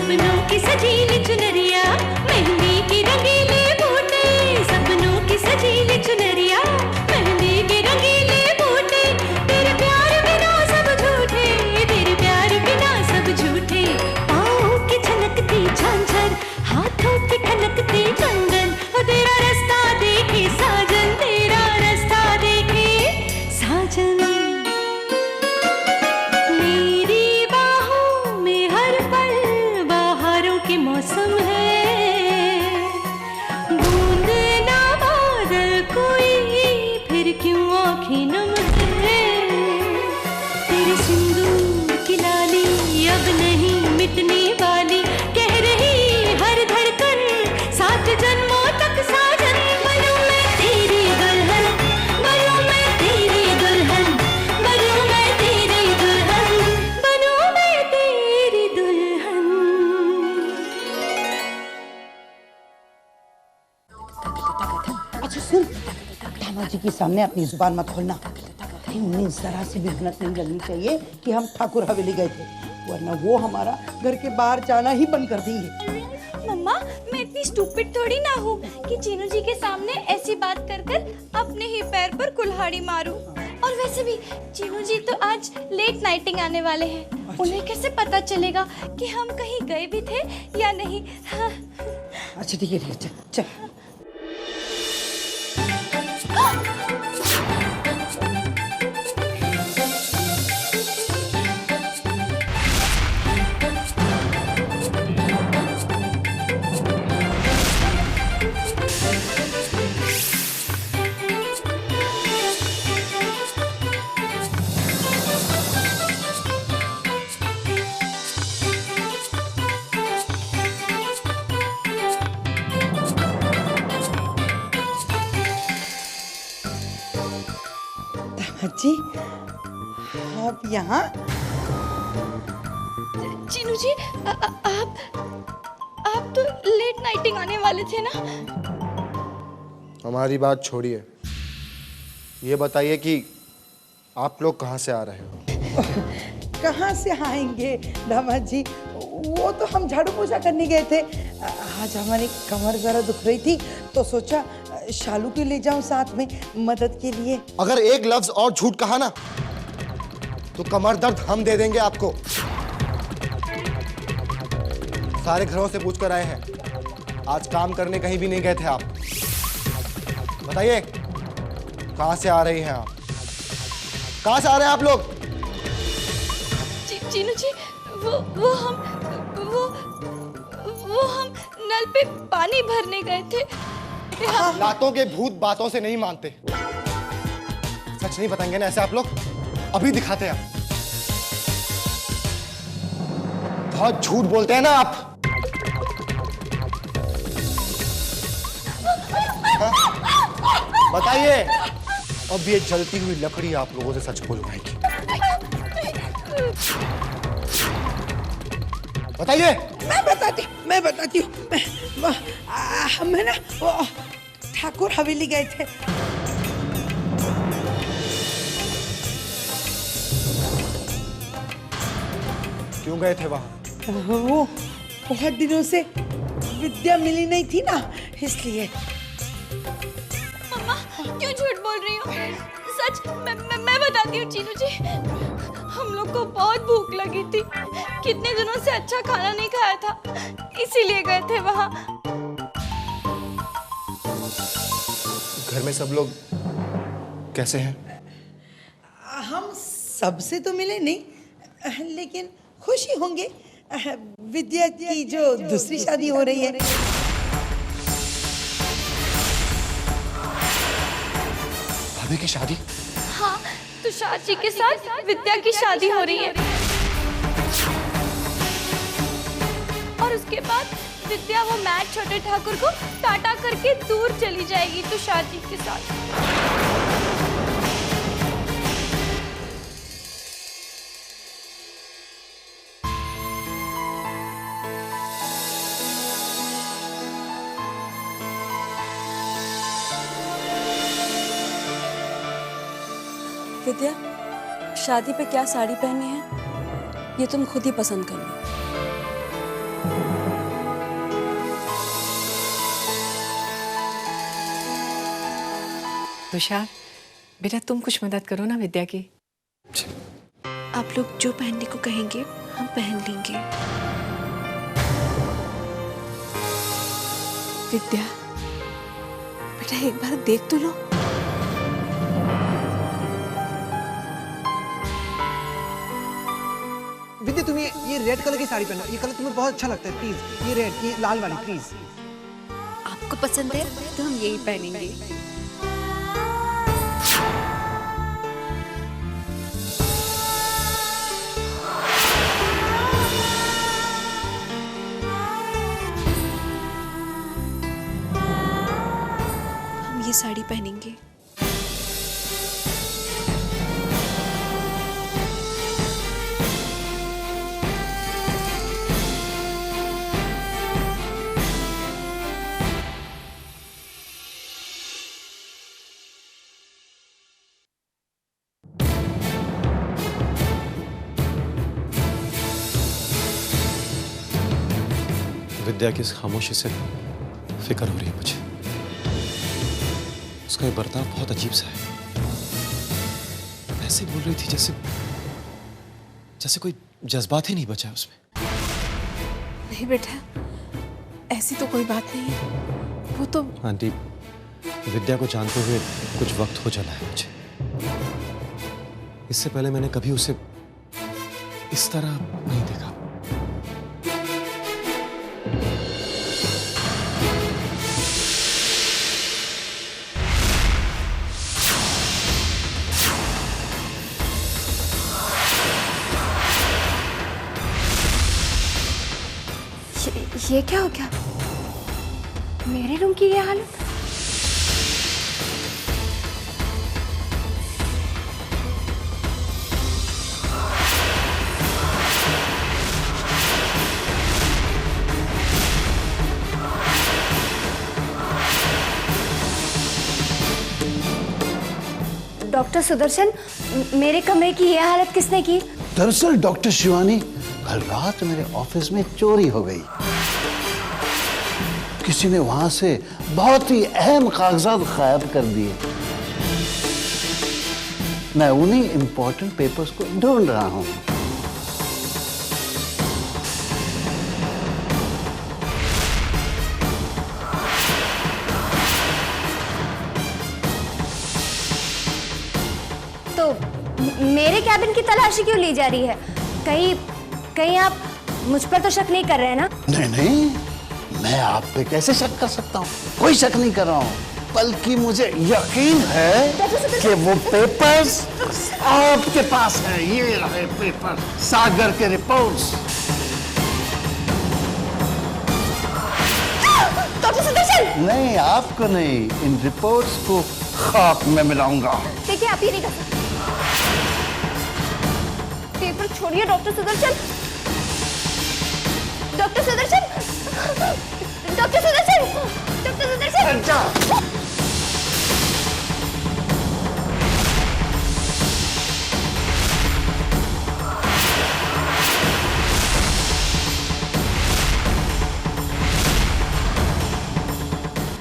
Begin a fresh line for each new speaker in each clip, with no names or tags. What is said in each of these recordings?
सपनों की सजीली चुनरिया, मेहंदी की रंगीले बूटे, सपनों की सजीली चुनरिया, मेहंदी के रंगीले बूटे, तेरे प्यार बिना सब झूठे, तेरे प्यार बिना सब झूठे, पाँव की छनकती झांझर, हाथों की ठनकती कंगन, तेरा रास्ता देखे साजन, तेरा रास्ता देखे साजन। मेरी बाहों में हर पल बहारों के मौसम है, बूंद ना बादल कोई फिर क्यों आँखें नम है, तेरे सिंदूर की लाली अब नहीं मिटने वाली, कह रही हर धड़कन सात जन्मों तक साजन। बनूं मैं तेरी दुल्हन, बनूं मैं तेरी दुल्हन, बनूं मैं तेरी दुल्हन, बनूं मैं तेरी दुल्हन।
अच्छा सुन, दामाद जी के सामने अपनी जुबान मत खोलना, कहीं उन्हें जरा सी भी भनक नहीं लगनी चाहिए कि हम ठाकुर हवेली गए थे, वरना वो हमारा घर के बाहर जाना ही बंद कर देंगे।
मम्मा, मैं इतनी स्टूपिड थोड़ी ना हूँ कि चीनू जी के सामने ऐसी बात कर कर अपने ही पैर पर कुल्हाड़ी मारूं। और वैसे भी चीनू जी तो आज लेट नाइटिंग आने वाले हैं, उन्हें कैसे पता चलेगा कि हम कहीं गए भी थे या नहीं। हाँ।
अच्छा ठीक है चल चल। जी आप यहाँ?
चीनू जी आप तो लेट नाइटिंग आने वाले थे ना?
हमारी बात छोड़िए, ये बताइए कि आप लोग कहाँ से आ रहे हो?
कहाँ से आएंगे दामाद जी, वो तो हम झाड़ू पोछा करने गए थे, आज हमारी कमर जरा दुख रही थी तो सोचा शालू के ले जाऊं साथ में मदद के लिए।
अगर एक लफ्ज और झूठ कहा ना तो कमर दर्द हम दे देंगे आपको। सारे घरों से पूछ कर आए हैं, आज काम करने कहीं भी नहीं गए थे आप। बताइए कहां से आ रही हैं आप? कहां से आ रहे हैं आप लोग?
चीनू जी वो हम नल पे पानी भरने गए थे।
लातों के भूत बातों से नहीं मानते। सच नहीं बताएंगे ना ऐसे आप लोग? अभी दिखाते हैं आप। बहुत झूठ बोलते हैं ना आप। हाँ? बताइए, अब ये जलती हुई लकड़ी आप लोगों से सच बोलवाएगी। बताइए।
मैं बताती हूँ। हम है ना वो ठाकुर हवेली गए थे।
क्यों गए थे वहां?
वो बहुत दिनों से विद्या मिली नहीं थी ना, इसलिए।
मम्मा क्यों झूठ बोल रही हो? सच मैं बताती हूँ चीनू जी, हम लोग को बहुत भूख लगी थी, कितने दिनों से अच्छा खाना नहीं खाया था, इसीलिए गए थे वहां।
घर में सब लोग कैसे हैं?
हम सबसे तो मिले नहीं, लेकिन खुशी होंगे विद्या की जो दूसरी शादी हो रही है।
भाभी की शादी?
हाँ, तुषार जी के साथ विद्या की शादी हो रही है। और उसके बाद विद्या वो मैट छोटे ठाकुर को टाटा करके दूर चली जाएगी तुषार जी के साथ।
विद्या, शादी पे क्या साड़ी पहननी है ये तुम खुद ही पसंद करना।
तुषार, बेटा तुम कुछ मदद करो ना विद्या की।
आप लोग जो पहनने को कहेंगे हम पहन लेंगे। विद्या, बेटा एक बार देख तो लो।
विद्या, तुम ये रेड कलर की साड़ी पहनो। ये कलर तुम्हें बहुत अच्छा लगता है। प्लीज ये रेड, ये लाल वाली प्लीज।
आपको पसंद है तो हम यही पहनेंगे। हम ये साड़ी पहनेंगे।
विद्या की इस खामोशी से फिक्र हो रही है मुझे। उसका ये बर्ताव बहुत अजीब सा है। ऐसे बोल रही थी जैसे जैसे कोई जज्बात ही नहीं बचा उसमें।
नहीं बेटा, ऐसी तो कोई बात नहीं है। वो तो
आंटी, विद्या को जानते हुए कुछ वक्त हो चला है मुझे। इससे पहले मैंने कभी उसे इस तरह नहीं देखा।
ये क्या हो गया? मेरे रूम की ये हालत। डॉक्टर सुदर्शन, मेरे कमरे की ये हालत किसने की?
दरअसल डॉक्टर शिवानी, कल रात मेरे ऑफिस में चोरी हो गई। किसी ने वहां से बहुत ही अहम कागजात गायब कर दिए। मैं उन्हीं इंपॉर्टेंट पेपर्स को ढूंढ रहा हूं।
तो मेरे कैबिन की तलाशी क्यों ली जा रही है? कहीं आप मुझ पर तो शक नहीं कर रहे हैं ना?
नहीं नहीं, मैं आप पे कैसे शक कर सकता हूँ? कोई शक नहीं कर रहा हूँ, बल्कि मुझे यकीन है कि वो पेपर्स आपके पास है। ये रहे पेपर, सागर के रिपोर्ट्स।
डॉक्टर सुदर्शन!
नहीं, आपको नहीं, इन रिपोर्ट्स को खाक में मिलाऊंगा।
देखिए, आप ये नहीं कर सकते। पेपर छोड़िए doctor Sudarshan. Doctor Sudarshan! Doctor Sudarshan! Doctor Sudarshan!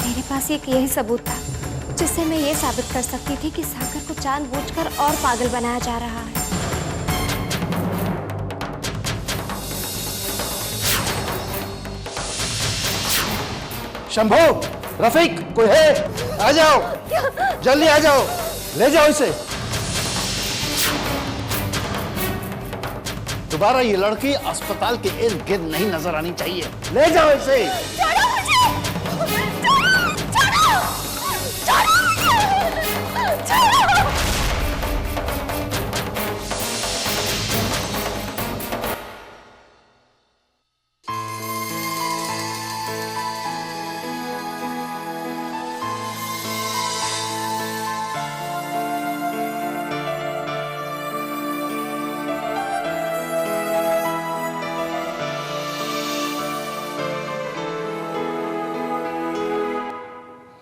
मेरे पास एक यही सबूत था जिससे मैं ये साबित कर सकती थी कि सागर को जानबूझकर और पागल बनाया जा रहा है।
शंभू, रफीक, कोई है? आ जाओ, जल्दी आ जाओ, ले जाओ इसे। दोबारा ये लड़की अस्पताल के इर्द गिर्द नहीं नजर आनी चाहिए। ले जाओ इसे।
छोड़ो मुझे! छोड़ो! छोड़ो!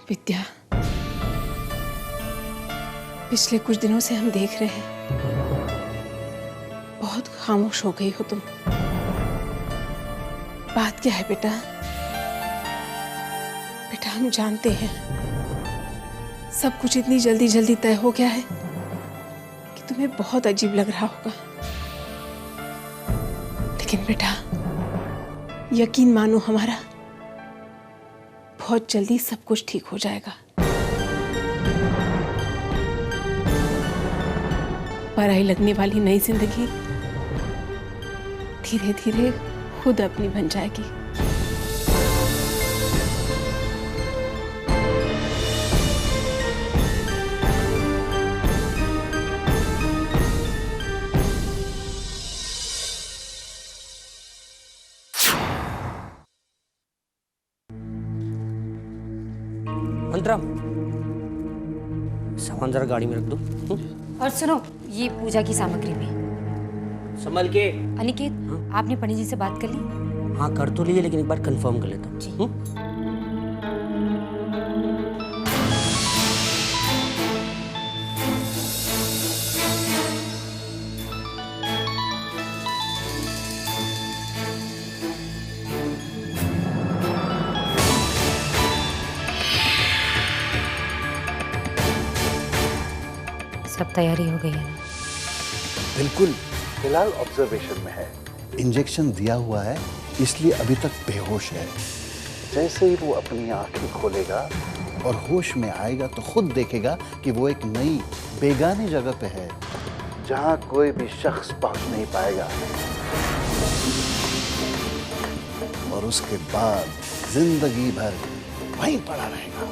विद्या, पिछले कुछ दिनों से हम देख रहे हैं बहुत खामोश हो गई हो तुम। बात क्या है बेटा? बेटा हम जानते हैं सब कुछ इतनी जल्दी जल्दी तय हो गया है कि तुम्हें बहुत अजीब लग रहा होगा, लेकिन बेटा यकीन मानो हमारा, बहुत जल्दी सब कुछ ठीक हो जाएगा। पराई लगने वाली नई जिंदगी धीरे धीरे खुद अपनी बन जाएगी।
अंतरा, सामान जरा गाड़ी में रख दो।
और सुनो, ये पूजा की सामग्री भी।
संभल के।
अनिकेत, आपने पंडित जी से बात कर ली?
हाँ कर तो लिए, लेकिन एक बार कंफर्म कर लेता हूँ।
सब तैयारी हो गई है ना?
बिल्कुल, फिलहाल ऑब्जर्वेशन में है। इंजेक्शन दिया हुआ है, इसलिए अभी तक बेहोश है। जैसे ही वो अपनी आंखें खोलेगा और होश में आएगा तो खुद देखेगा कि वो एक नई बेगानी जगह पे है, जहां कोई भी शख्स पहुंच नहीं पाएगा। और उसके बाद जिंदगी भर वहीं पड़ा रहेगा।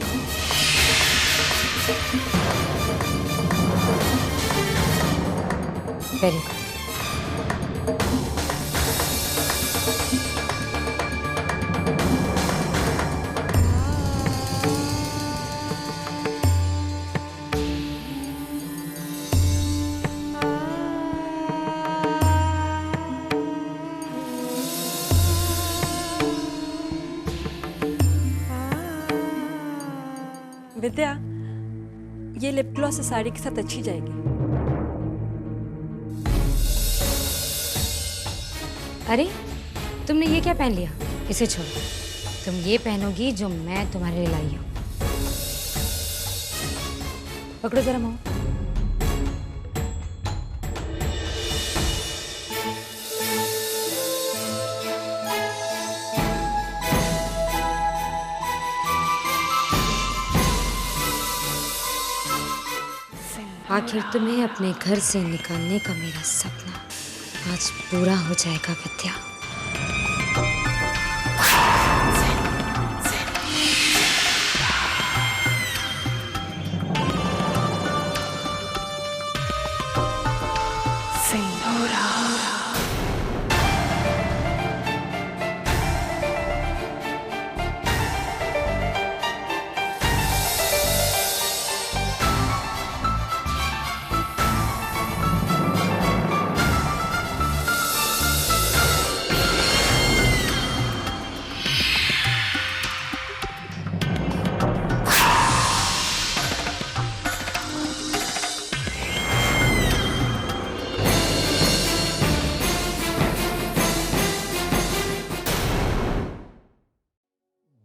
Very good.
विद्या, ये लिप ग्लॉस साड़ी के साथ अच्छी जाएगी।
अरे तुमने ये क्या पहन लिया? इसे छोड़ो, तुम ये पहनोगी जो मैं तुम्हारे लिए लाई हूँ। पकड़ो जरा मुँह। आखिर तुम्हें अपने घर से निकालने का मेरा सपना आज पूरा हो जाएगा विद्या।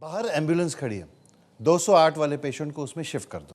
बाहर एम्बुलेंस खड़ी है, 208 वाले पेशेंट को उसमें शिफ्ट कर दो।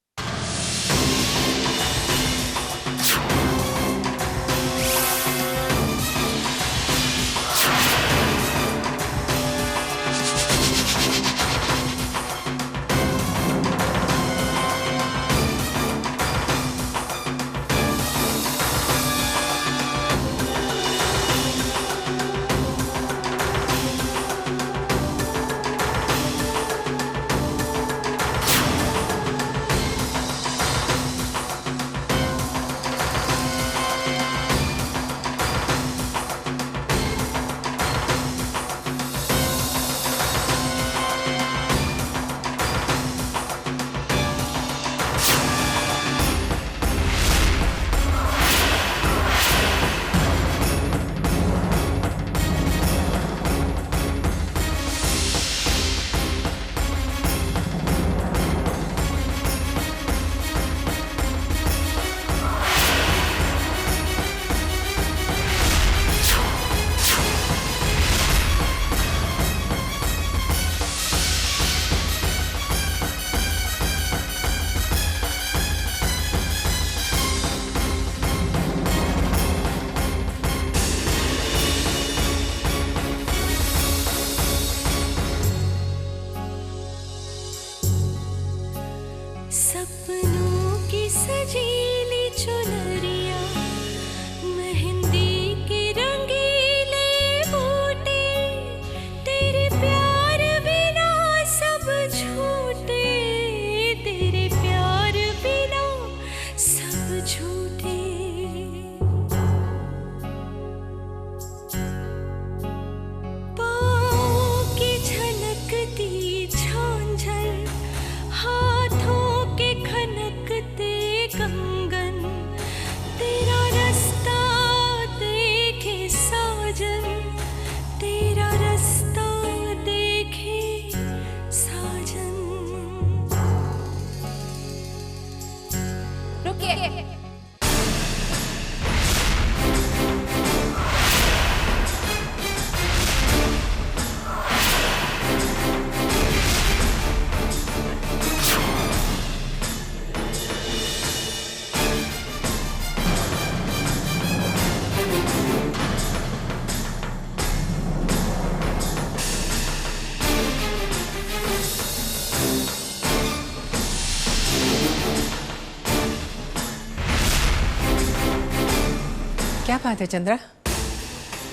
बात है चंद्रा?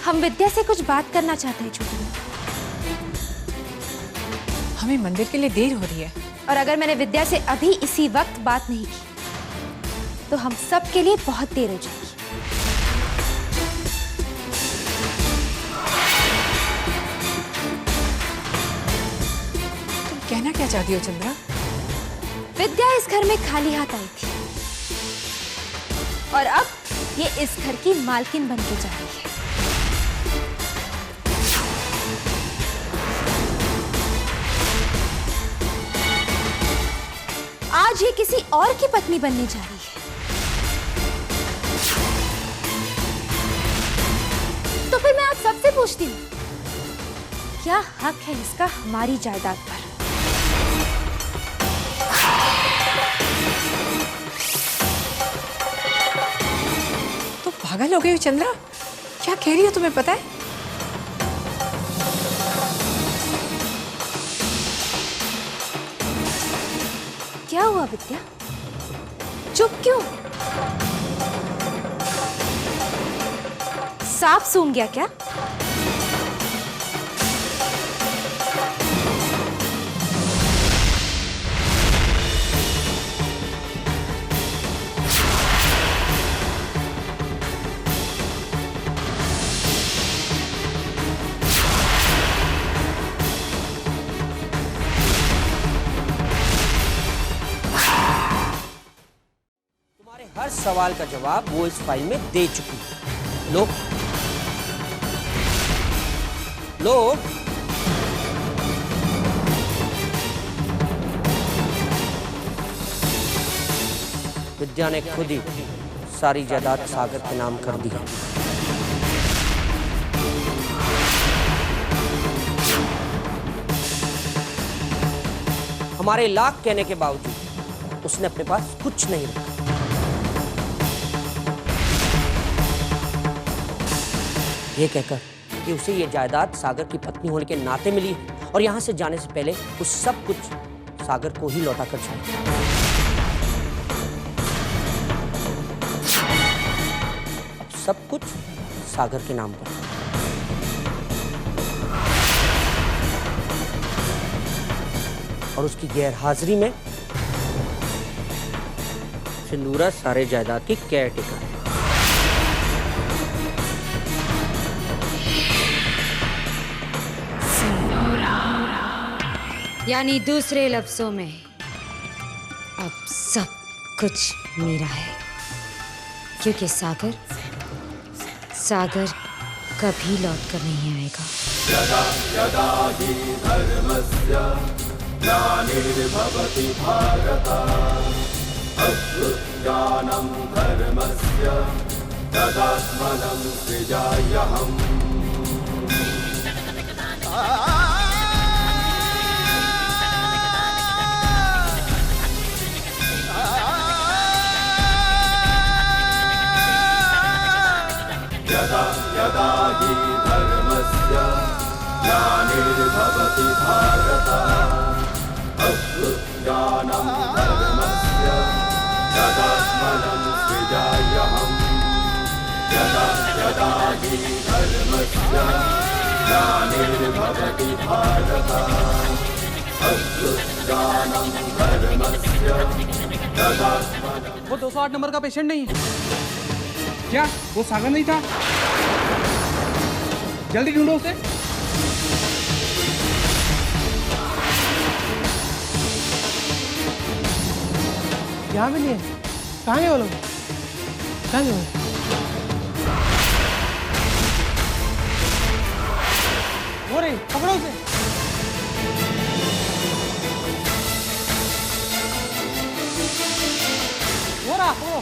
हम विद्या से कुछ बात करना चाहते हैं छोटी माँ।
हमें मंदिर के लिए देर हो रही है।
और अगर मैंने विद्या से अभी इसी वक्त बात नहीं की तो हम सब के लिए बहुत देर हो जाएगी।
तुम कहना क्या चाहती हो चंद्रा?
विद्या इस घर में खाली हाथ आई थी और अब ये इस घर की मालकिन बन के जा रही है। आज ये किसी और की पत्नी बनने जा रही है। तो फिर मैं आप सबसे पूछती हूँ, क्या हक है इसका हमारी जायदाद पर?
तो पागल हो गई हो चंद्रा? क्या कह रही हो, तुम्हें पता है?
क्या हुआ विद्या? चुप क्यों? साफ सूंघ गया क्या?
हर सवाल का जवाब वो इस फाइल में दे चुकी है। लो लो। विद्या ने खुद ही सारी जायदाद सागर के नाम कर दी है। हमारे लाख कहने के बावजूद उसने अपने पास कुछ नहीं रखा। ये कहकर कि उसे ये जायदाद सागर की पत्नी होने के नाते मिली और यहां से जाने से पहले उस सब कुछ सागर को ही लौटा कर जाए। अब सब कुछ सागर के नाम पर। और उसकी गैर हाजिरी में सिंदूरा सारे जायदाद की केयर टेकर है।
यानी दूसरे लफ्जों में अब सब कुछ मेरा है, क्योंकि सागर कभी लौट कर नहीं आएगा।
यदा यदा हि धर्मस्य ग्लानिर्भवति भारत अभ्युत्थानं धर्मस्य तदात्मनं सृजाम्यहम्। यदा यदा हि धर्मस्य ग्लानिर्भवति भारत अभ्युत्थानं धर्मस्य तदात्मनं सृजाम्यहम्। यदा यदा हि धर्मस्य ग्लानिर्भवति भारत अभ्युत्थानं धर्मस्य तदात्मनं।
वो 208 नंबर का पेशेंट नहीं है क्या? वो सागर नहीं था? जल्दी ढूंढो उसे। यहाँ भी नहीं है। कहाँ है वो लोग? कहाँ है वो? वो रही, पकड़ो उसे। वो रहा, पकड़ो।